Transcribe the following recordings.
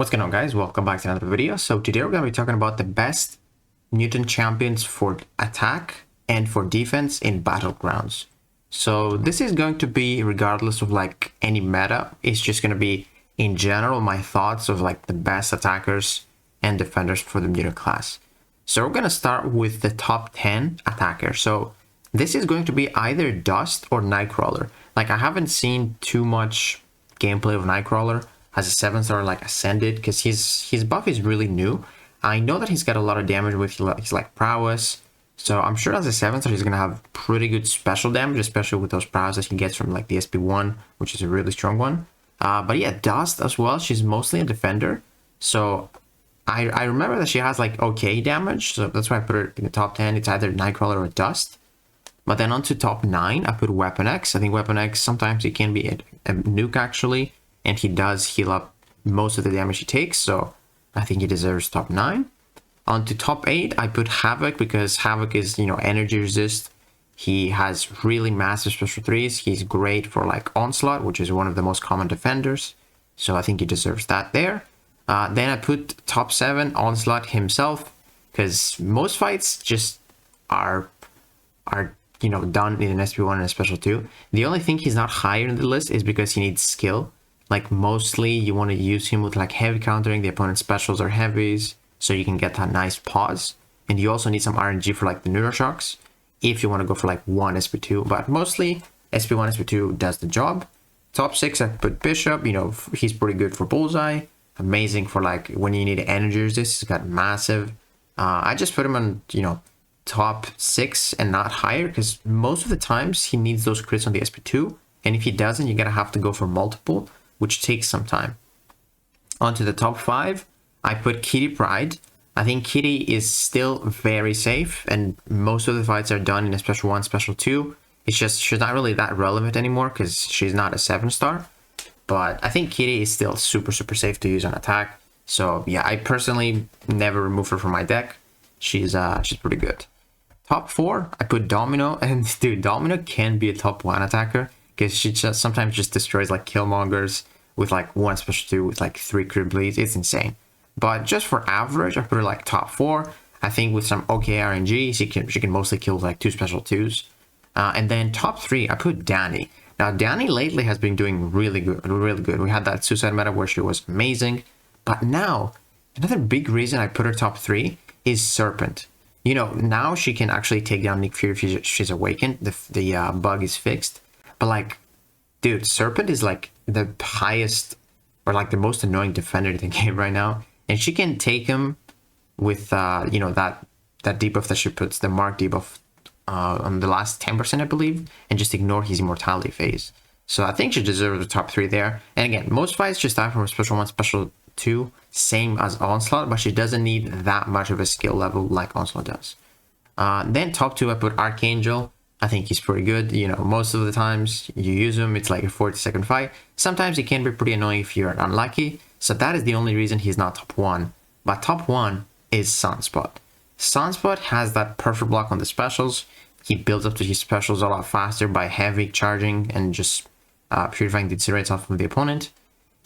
What's going on, guys? Welcome back to another video. So today we're going to be talking about the best mutant champions for attack and for defense in Battlegrounds. So this is going to be regardless of like any meta. It's just going to be in general my thoughts of like the best attackers and defenders for the mutant class. So we're going to start with the top 10 attackers. So this is going to be either Dust or Nightcrawler. Like I haven't seen too much gameplay of Nightcrawler as a 7-star like ascended because his buff is really new. I know that he's got a lot of damage with his like prowess, so I'm sure as a 7-star he's gonna have pretty good special damage, especially with those prowess that he gets from like the SP1, which is a really strong one. But yeah, Dust as well, she's mostly a defender, so I remember that she has like okay damage, so that's why I put her in the top 10. It's either Nightcrawler or Dust. But then on to top 9, I put Weapon X. I think Weapon X sometimes it can be a nuke actually, and he does heal up most of the damage he takes, so I think he deserves top 9. On to top 8, I put Havoc because Havoc is, energy resist. He has really massive special 3s. He's great for like Onslaught, which is one of the most common defenders, so I think he deserves that there. Then I put top 7, Onslaught himself, because most fights just are done in an SP1 and a special 2. The only thing he's not higher in the list is because he needs skill. Like mostly you want to use him with like heavy countering, the opponent's specials are heavies, so you can get that nice pause. And you also need some RNG for like the neuroshocks if you want to go for like one SP2, but mostly SP1, SP2 does the job. Top 6, I put Bishop. He's pretty good for bullseye, amazing for like when you need energy resist. He's got massive. I just put him on top 6 and not higher because most of the times he needs those crits on the SP2, and if he doesn't, you're gonna have to go for multiple, which takes some time. On to the top 5, I put Kitty Pryde. I think Kitty is still very safe, and most of the fights are done in a special 1, special 2. It's just she's not really that relevant anymore because she's not a 7-star. But I think Kitty is still super safe to use on attack. So yeah, I personally never remove her from my deck. She's pretty good. Top 4, I put Domino, and dude, Domino can be a top 1 attacker because she just sometimes just destroys like Killmongers with like 1 special 2 with like 3 crit bleeds. It's insane. But just for average, I put her like top 4. I think with some okay RNG, she can mostly kill like 2 special 2s. And then top 3, I put Danny. Now Danny lately has been doing really good. We had that suicide meta where she was amazing, but now another big reason I put her top 3 is Serpent. Now she can actually take down Nick Fury if she's awakened. The bug is fixed. But like, dude, Serpent is like the highest or like the most annoying defender in the game right now, and she can take him with that debuff that she puts, the Mark debuff, on the last 10%, I believe, and just ignore his immortality phase. So I think she deserves the top 3 there. And again, most fights just die from a special 1, special 2, same as Onslaught, but she doesn't need that much of a skill level like Onslaught does. Then top 2, I put Archangel. I think he's pretty good. Most of the times you use him, it's like a 40-second fight. Sometimes it can be pretty annoying if you're unlucky. So that is the only reason he's not top 1. But top 1 is Sunspot. Sunspot has that perfect block on the specials. He builds up to his specials a lot faster by heavy charging and just purifying the incinerates off of the opponent.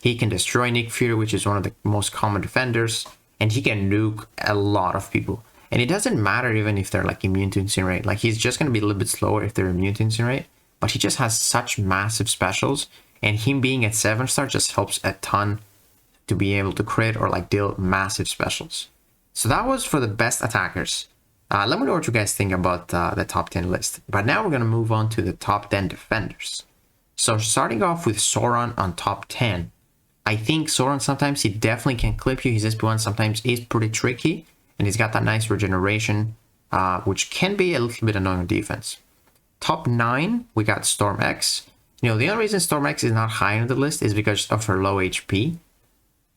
He can destroy Nick Fury, which is one of the most common defenders, and he can nuke a lot of people. And it doesn't matter even if they're like immune to incinerate. Like he's just going to be a little bit slower if they're immune to incinerate, but he just has such massive specials, and him being at 7-star just helps a ton to be able to crit or like deal massive specials. So that was for the best attackers. Let me know what you guys think about the top 10 list. But now we're going to move on to the top 10 defenders. So starting off with Sauron on top 10, I think Sauron sometimes he definitely can clip you. His SP1 sometimes is pretty tricky, and he's got that nice regeneration, which can be a little bit annoying on defense. Top 9, we got Storm X. The only reason Storm X is not high on the list is because of her low HP.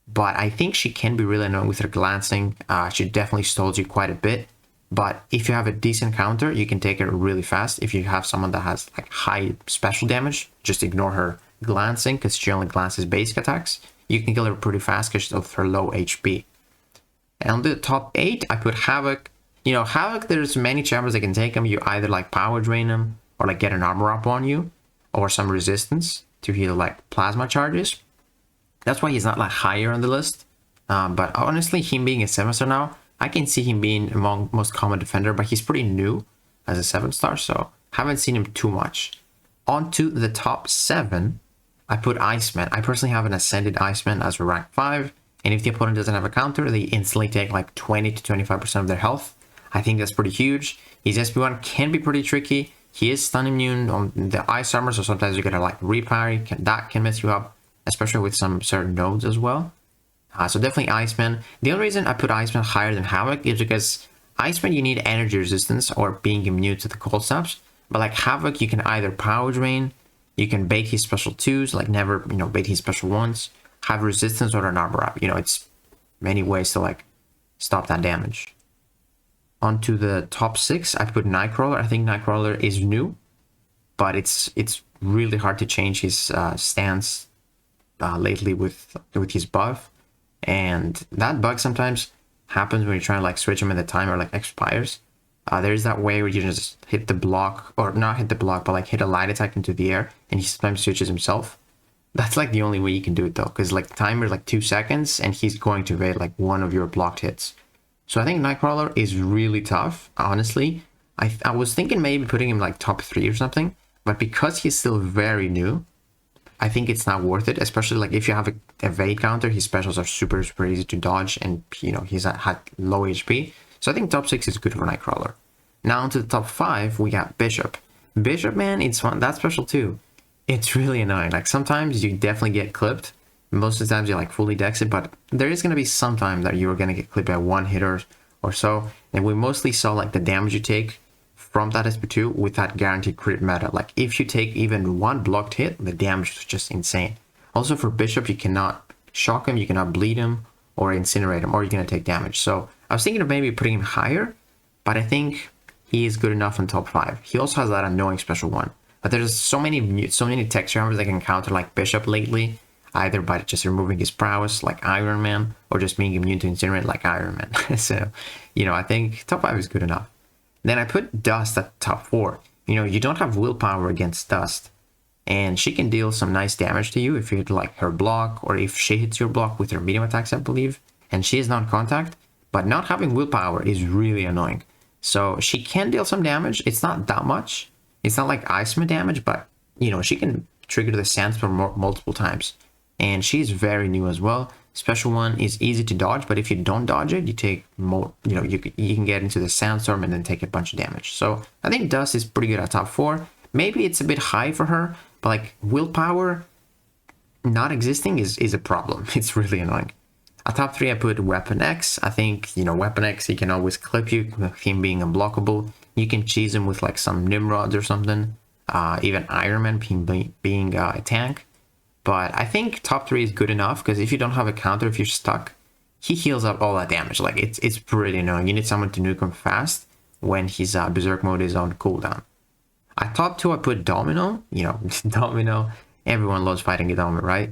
But I think she can be really annoying with her glancing. She definitely stalls you quite a bit. But if you have a decent counter, you can take her really fast. If you have someone that has like high special damage, just ignore her glancing because she only glances basic attacks. You can kill her pretty fast because of her low HP. And on the top 8, I put Havoc. Havoc, there's many champions that can take him. You either like power drain him or like get an armor up on you or some resistance to heal like plasma charges. That's why he's not like higher on the list. But honestly, him being a 7-star now, I can see him being among most common defender, but he's pretty new as a 7-star, so haven't seen him too much. On to the top 7, I put Iceman. I personally have an Ascended Iceman as a rank 5, and if the opponent doesn't have a counter, they instantly take like 20 to 25% of their health. I think that's pretty huge. His SP1 can be pretty tricky. He is stun immune on the ice armor, so sometimes you gotta like reparry, that can mess you up, especially with some certain nodes as well. So definitely Iceman. The only reason I put Iceman higher than Havoc is because Iceman you need energy resistance or being immune to the cold snaps, but like Havoc you can either power drain, you can bait his special 2s, like never, bait his special 1s, have resistance or an armor up. It's many ways to like stop that damage. Onto the top 6, I put Nightcrawler. I think Nightcrawler is new, but it's really hard to change his stance lately with his buff, and that bug sometimes happens when you're trying to like switch him and the timer like expires. There's that way where you just hit the block, or not hit the block, but like hit a light attack into the air, and he sometimes switches himself. That's like the only way you can do it though, because like the timer is like 2 seconds, and he's going to evade like one of your blocked hits. So I think Nightcrawler is really tough, honestly. I was thinking maybe putting him like top 3 or something, but because he's still very new, I think it's not worth it, especially like if you have a evade counter, his specials are super easy to dodge, and he's had low HP. So I think top 6 is good for Nightcrawler. Now onto the top 5, we got Bishop. Bishop, man, it's fun. That's special too. It's really annoying. Like sometimes you definitely get clipped. Most of the times you like fully dex it, but there is going to be some time that you're going to get clipped by one hitter or so. And we mostly saw like the damage you take from that SP2 with that guaranteed crit meta. Like if you take even one blocked hit, the damage is just insane. Also for Bishop, you cannot shock him, you cannot bleed him or incinerate him, or you're going to take damage. So I was thinking of maybe putting him higher, but I think he is good enough in top 5. He also has that annoying special 1. But there's so many texture armors that can counter like Bishop lately, either by just removing his prowess like Iron Man, or just being immune to incinerate like Iron Man. So, I think top 5 is good enough. Then I put Dust at top 4. You don't have willpower against Dust, and she can deal some nice damage to you if you hit like her block, or if she hits your block with her medium attacks, I believe, and she is non-contact, but not having willpower is really annoying. So she can deal some damage. It's not that much. It's not like Iceman damage, but she can trigger the Sandstorm multiple times. And she's very new as well. Special 1 is easy to dodge, but if you don't dodge it, you take more, you can get into the Sandstorm and then take a bunch of damage. So I think Dust is pretty good at top 4. Maybe it's a bit high for her, but like willpower not existing is a problem. It's really annoying. At top 3, I put Weapon X. I think, Weapon X, he can always clip you, with him being unblockable. You can cheese him with like some Nimrods or something. Even Iron Man being a tank. But I think top 3 is good enough, because if you don't have a counter, if you're stuck, he heals up all that damage. Like it's pretty annoying. You need someone to nuke him fast when his Berserk mode is on cooldown. At top 2, I put Domino. Domino. Everyone loves fighting a Domino, right?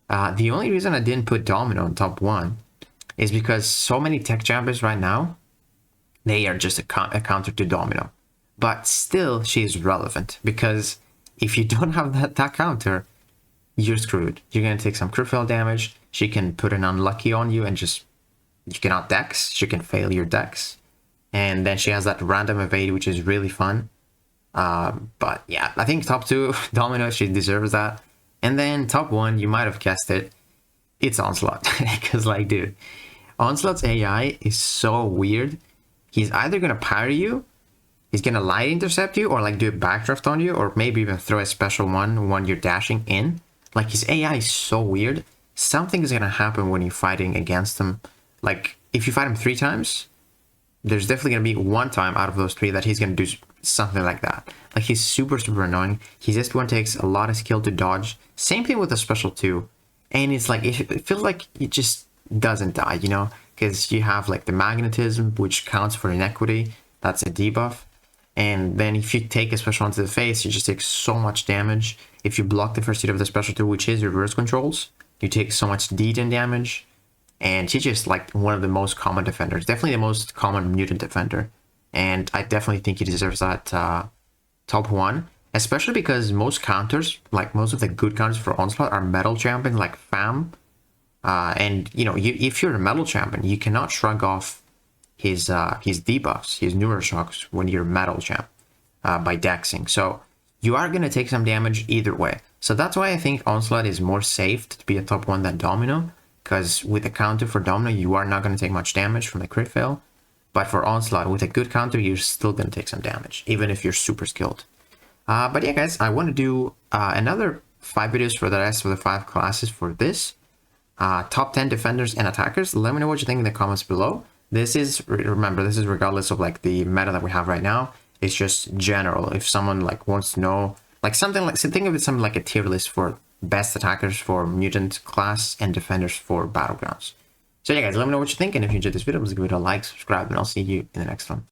The only reason I didn't put Domino on top 1 is because so many tech champions right now, they are just a counter to Domino. But still, she is relevant, because if you don't have that counter, you're screwed. You're going to take some crit fail damage. She can put an unlucky on you and you cannot dex. She can fail your dex. And then she has that random evade, which is really fun. But yeah, I think top 2, Domino, she deserves that. And then top 1, you might have guessed it, it's Onslaught. Because like, dude, Onslaught's AI is so weird. He's either going to parry you, he's going to light intercept you, or like do a backdraft on you, or maybe even throw a special one when you're dashing in. Like his AI is so weird. Something is going to happen when you're fighting against him. Like if you fight him 3 times, there's definitely going to be 1 time out of those 3 that he's going to do something like that. Like he's super annoying. His SP1 takes a lot of skill to dodge. Same thing with the special 2. And it's like, it feels like it just doesn't die, because you have like the magnetism, which counts for inequity. That's a debuff. And then if you take a special onto the face, you just take so much damage. If you block the first hit of the special 2, which is reverse controls, you take so much degen damage. And she's just like one of the most common defenders. Definitely the most common mutant defender. And I definitely think he deserves that top 1. Especially because most counters, like most of the good counters for Onslaught, are metal champions like Fam And you know, if you're a metal champion, you cannot shrug off his debuffs, his neuroshocks when you're metal champ by dexing. So you are gonna take some damage either way. So that's why I think Onslaught is more safe to be a top 1 than Domino, because with a counter for Domino, you are not gonna take much damage from the crit fail. But for Onslaught, with a good counter, you're still gonna take some damage, even if you're super skilled. But yeah, guys, I want to do another 5 videos for the rest of the 5 classes for this. Top 10 defenders and attackers. Let me know what you think in the comments below. This is, remember, this is regardless of like the meta that we have right now. It's just general. If someone like wants to know, like something like, so think of it something like a tier list for best attackers for mutant class and defenders for battlegrounds. So yeah, guys, let me know what you think. And if you enjoyed this video, please give it a like, subscribe, and I'll see you in the next one.